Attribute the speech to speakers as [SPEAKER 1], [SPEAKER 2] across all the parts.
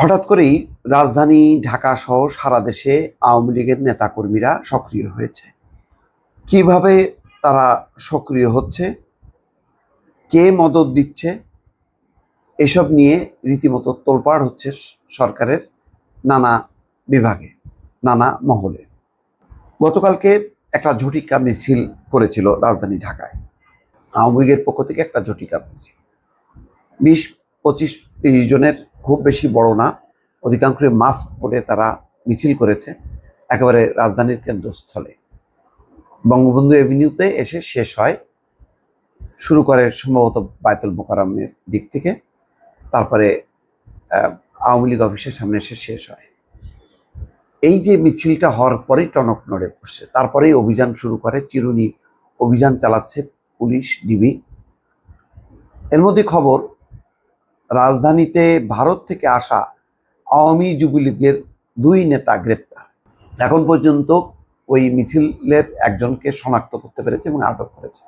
[SPEAKER 1] হঠাৎ করেই রাজধানী ঢাকা সহ সারা দেশে আওয়ামী লীগের নেতাকর্মীরা সক্রিয় হয়েছে। কিভাবে তারা সক্রিয় হচ্ছে, কে মদদ দিচ্ছে, এসব নিয়ে রীতিমতো তোলপাড় হচ্ছে সরকারের নানা বিভাগে, নানা মহলে। গতকালকে একটা ঝটিকা মিছিল করেছিল রাজধানী ঢাকায়। আওয়ামী লীগের পক্ষ থেকে একটা ঝটিকা মিছিল 20-25-30 জনের, খুব বেশি বড় না। অধিকাংশই মাস্ক পরে তারা মিছিল করেছে একেবারে রাজধানীর কেন্দ্রস্থলে। বঙ্গবন্ধু এভিনিউতে এসে শেষ হয়, শুরু করে সম্ভবত বায়তুল মোকাররমের দিক থেকে, তারপরে আওয়ামী লীগ অফিসের সামনে এসে শেষ হয়। এই যে মিছিলটা হওয়ার পরেই টনক নড়ে বসছে, তারপরেই অভিযান শুরু করে, চিরুনি অভিযান চালাচ্ছে পুলিশ, ডিবি। এর মধ্যে খবর, রাজধানীতে ভারত থেকে আসা আওয়ামী যুবলীগের 2 নেতা গ্রেপ্তার। এখন পর্যন্ত ওই মিছিলের একজনকে শনাক্ত করতে পেরেছে এবং আটক করেছে।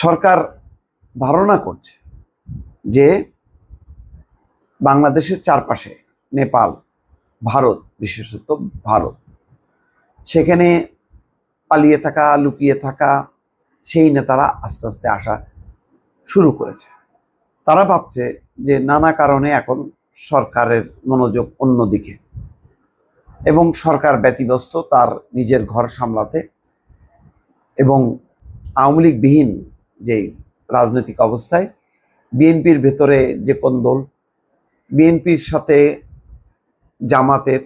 [SPEAKER 1] সরকার ধারণা করছে যে বাংলাদেশের চারপাশে নেপাল, ভারত, বিশেষত ভারত, সেখানে পালিয়ে থাকা, লুকিয়ে থাকা সেই নেতারা আস্তে আস্তে আসা শুরু করেছে। তারা ভাবছে যে নানা কারণে এখন সরকারের মনোযোগ অন্যদিকে এবং সরকার ব্যতিব্যস্ত তার নিজের ঘর সামলাতে, এবং আওয়ামী লীগবিহীন যে রাজনৈতিক অবস্থায় বিএনপির ভেতরে যে কোন্দল, বিএনপির সাথে জামাতের,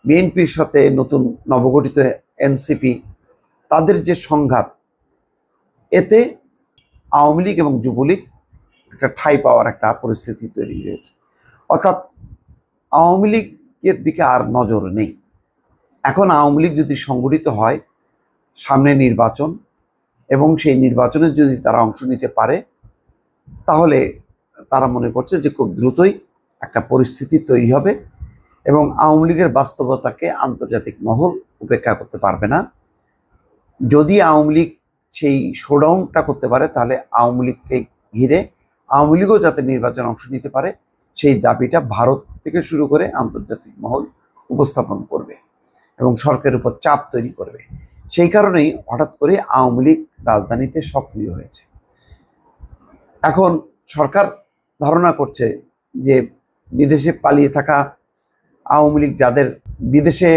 [SPEAKER 1] বিএনপির সাথে নতুন নবগঠিত এনসিপি, তাদের যে সংঘাত, এতে আওয়ামী লীগ এবং যুবলীগ একটা ঠাঁই পাওয়ার একটা পরিস্থিতি তৈরি হয়েছে। অর্থাৎ আওয়ামী লীগের দিকে আর নজর নেই। এখন আওয়ামী লীগ যদি সংগঠিত হয়, সামনে নির্বাচন, এবং সেই নির্বাচনে যদি তারা অংশ নিতে পারে, তাহলে তারা মনে করছে যে খুব দ্রুতই একটা পরিস্থিতি তৈরি হবে এবং আওয়ামী লীগের বাস্তবতাকে আন্তর্জাতিক মহল উপেক্ষা করতে পারবে না। যদি আওয়ামী লীগ সেই শোডাউনটা করতে পারে, তাহলে আওয়ামী লীগকে ঘিরে আওয়ামী লীগও যাতে নির্বাচনে অংশ নিতে পারে, সেই দাবিটা ভারত থেকে শুরু করে আন্তর্জাতিক মহল উপস্থাপন করবে এবং সরকারের উপর চাপ তৈরি করবে। সেই কারণেই হঠাৎ করে আওয়ামী লীগ রাজধানীতে সক্রিয় হয়েছে। এখন সরকার ধারণা করছে যে বিদেশে পালিয়ে থাকা আওয়ামী লীগ, যাদের বিদেশে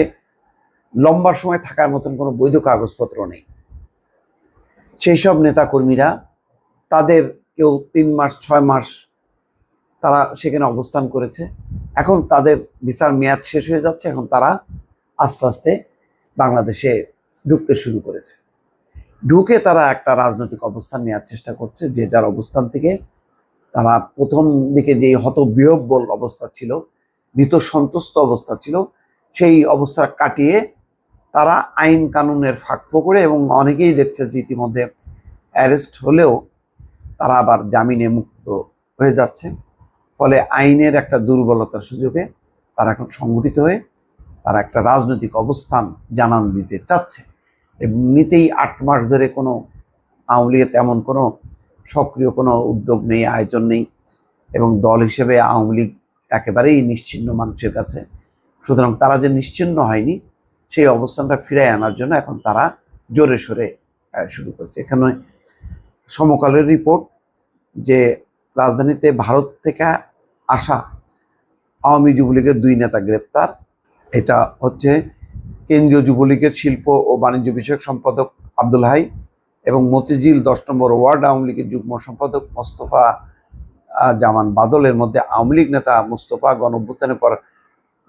[SPEAKER 1] লম্বা সময় থাকার মতন কোনো বৈধ কাগজপত্র নেই, সেই সব নেতাকর্মীরা, তাদের কেউ 3 মাস 6 মাস তারা সেখানে অবস্থান করেছে, এখন তাদের ভিসার মেয়াদ শেষ হয়ে যাচ্ছে, এখন তারা আস্তে আস্তে বাংলাদেশে ঢুকতে শুরু করেছে। ঢুকে তারা একটা রাজনৈতিক অবস্থান নেওয়ার চেষ্টা করছে, যে যার অবস্থান থেকে তারা প্রথম দিকে যে হতবিহ্বল অবস্থা ছিল, ভীত সন্ত্রস্ত অবস্থা ছিল, সেই অবস্থা কাটিয়ে তারা আইন কানুনের ফাঁক ফোকরে, এবং অনেকেই দেখছে যে ইতিমধ্যে অ্যারেস্ট হলেও তারা আবার জামিনে মুক্ত হয়ে যাচ্ছে। ফলে আইনের একটা দুর্বলতার সুযোগে তারা এখন সংগঠিত হয়ে তারা একটা রাজনৈতিক অবস্থান জানান দিতে চাচ্ছে। এমনিতেই 8 মাস ধরে কোনো আওয়ামী লীগের তেমন কোনো সক্রিয় কোনো উদ্যোগ নেই, আয়োজন নেই, এবং দল হিসেবে আওয়ামী লীগ একেবারেই নিশ্চিহ্ন মানুষের কাছে। সুতরাং তারা যে নিশ্চিহ্ন হয়নি, সেই অবস্থানটা ফিরিয়ে আনার জন্য এখন তারা জোরে সোরে শুরু করেছে। এখানে সমকালের রিপোর্ট যে রাজধানীতে ভারত থেকে আসা আওয়ামী যুবলীগের 2 নেতা গ্রেপ্তার। এটা হচ্ছে কেন্দ্রীয় যুবলীগের শিল্প ও বাণিজ্য বিষয়ক সম্পাদক আব্দুল হাই এবং মতিঝিল 10 নম্বর ওয়ার্ড আওয়ামী লীগের যুগ্ম সম্পাদক মোস্তফা জামান বাদলের মধ্যে আওয়ামী লীগ নেতা মোস্তফা গণঅভ্যুত্থানের পর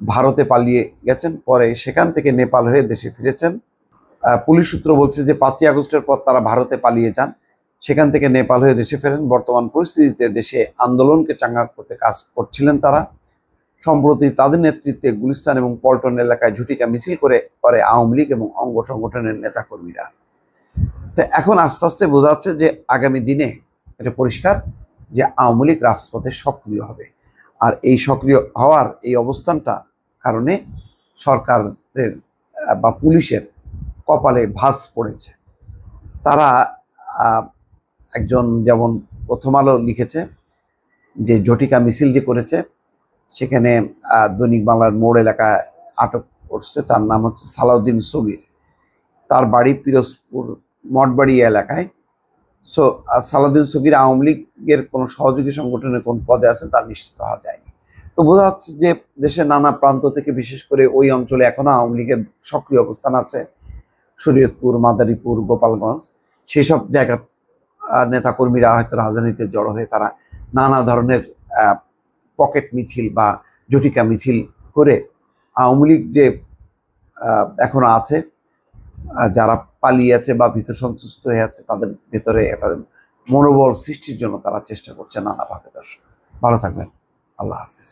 [SPEAKER 1] ভারতে পালিয়ে গেছেন, পরে সেখান থেকে নেপাল হয়ে দেশে ফিরেছেন। পুলিশ সূত্র বলছে যে 5ই আগস্টের পর তারা ভারতে পালিয়ে যান, সেখান থেকে নেপাল হয়ে দেশে ফেরেন। বর্তমান পরিস্থিতিতে দেশে আন্দোলনকে চাঙ্গা করতে কাজ করছিলেন তারা। সম্প্রতি তাদের নেতৃত্বে গুলিস্তান এবং পল্টন এলাকায় ঝটিকা মিছিল করে আওয়ামী লীগ এবং অঙ্গ সংগঠনের নেতাকর্মীরা। তো এখন আস্তে আস্তে বোঝা যাচ্ছে যে আগামী দিনে এটা পরিষ্কার যে আওয়ামী লীগ রাজপথে সক্রিয় হবে। আর এই সক্রিয় হওয়ার এই অবস্থানটা কারণে সরকারের বা পুলিশের কপালে ভাঁজ পড়েছে। তারা একজন, যেমন প্রথম আলো লিখেছে যে ঝটিকা মিছিল যে করেছে, সেখানে দৈনিক বাংলার মোড় এলাকায় আটক করছে। তার নাম হচ্ছে সালাউদ্দিন সগির। তার বাড়ি পিরোজপুর মঠবাড়ি এলাকায়। সো সালাউদ্দিন সগির আওয়ামী লীগের কোনো সহযোগী সংগঠনের কোন পদে আছে তা নিশ্চিত হওয়া যায়নি। তো বোঝা যাচ্ছে যে দেশের নানা প্রান্ত থেকে, বিশেষ করে ওই অঞ্চলে এখনো আওয়ামী লীগের সক্রিয় অবস্থান আছে। শরীয়তপুর, মাদারীপুর, গোপালগঞ্জ, সেসব জায়গার নেতাকর্মীরা হয়তো রাজধানীতে জড়ো হয়ে তারা নানা ধরনের পকেট মিছিল বা জটিকা মিছিল করে আওয়ামী লীগ যে এখনো আছে, যারা পালিয়ে আছে বা ভীত সন্ত্রস্ত হয়ে আছে, তাদের ভেতরে একটা মনোবল সৃষ্টির জন্য তারা চেষ্টা করছে নানাভাবে। দর্শক ভালো থাকবেন, আল্লাহ হাফেজ।